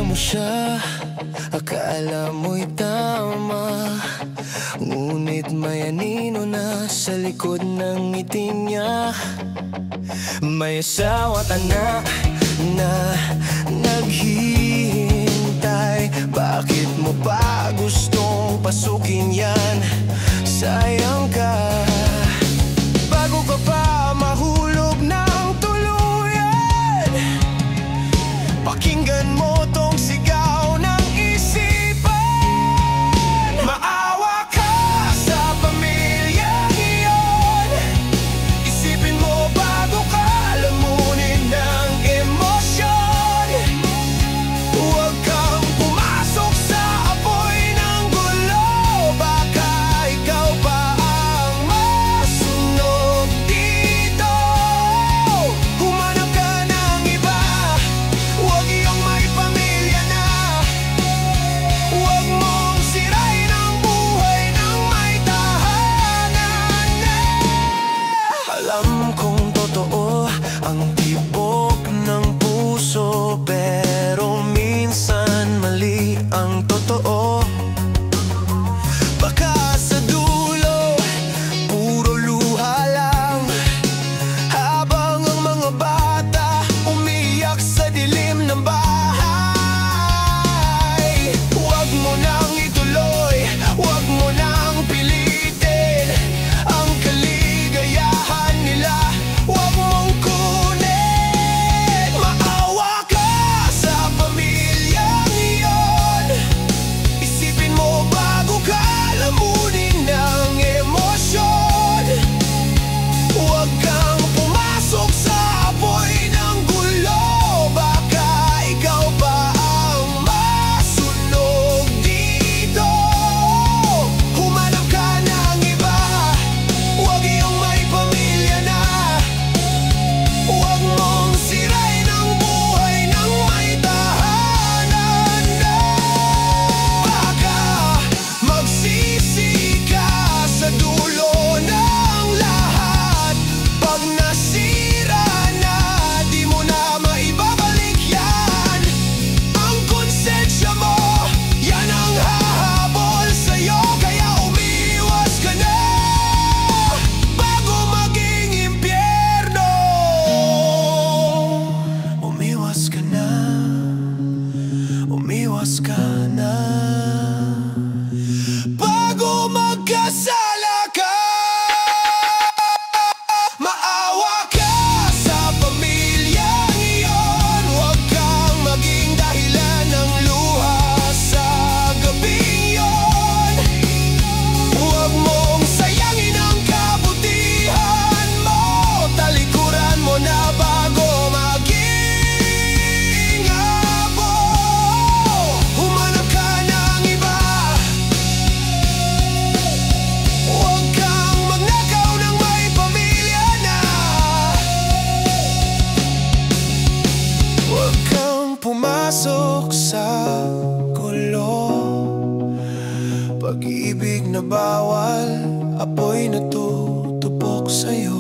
mo siya, akala mo'y tama, ngunit may anino na sa likod ng ngiti niya. May asawa't anak na naghihintay. Bakit mo pa gustong pasukin yan? Sayang ka. Bago ka pa mahulog ng tuluyan, pakinggan mo tong sigaw ng isipan. Maawa ka sa pamilyang iyon. Isipin mo bago ka lamunin ng emosyon. Huwag kang pumasok sa apoy ng gulo. Baka ikaw pa ang masunog dito. Humanap ka ng iba, huwag iyong may pamilya na. Huwag mong sirain ang buhay ng may tahanan na. Alam kong totoo ang tibok ng puso, pero minsan mali ang totoo. Baka sa dulo, puro luha lang, habang ang mga bata umiyak sa dilim ng bahay. Huwag mo nang ituloy, huwag mo nang pilitin ang kaligayahan nila. Huwag mong kunin. Maawa ka sa pamilyang iyon. Isipin mo bago ka lamunin ng emosyon. Huwag kang pumasok sa apoy ng gulo. Baka ikaw pa ang masunog dito. Humanap ka ng iba, huwag iyong may pamilya na. Huwag mong sirain ang buhay ng may tahanan na. Baka magsisi ka sa dulo ng lahat. Pag nasira na, di mo na maibabalik yan. Ang konsensya mo, yan ang hahabol sa'yo. Kaya umiwas ka na bago maging impyerno. Umiwas ka na, umiwas ka na, bago magkasala ka. Maawa ka sa pamilyang iyon. Huwag kang maging dahilan ng luha sa gabing yon. Huwag mong sayangin ang kabutihan mo. Talikuran mo na bago maging abo. Humanap ka ng iba. Huwag kang magnakaw ng may pamilya na. Huwag kang pumasok sa gulo. Pag-ibig na bawal, apoy na tutupok sa'yo.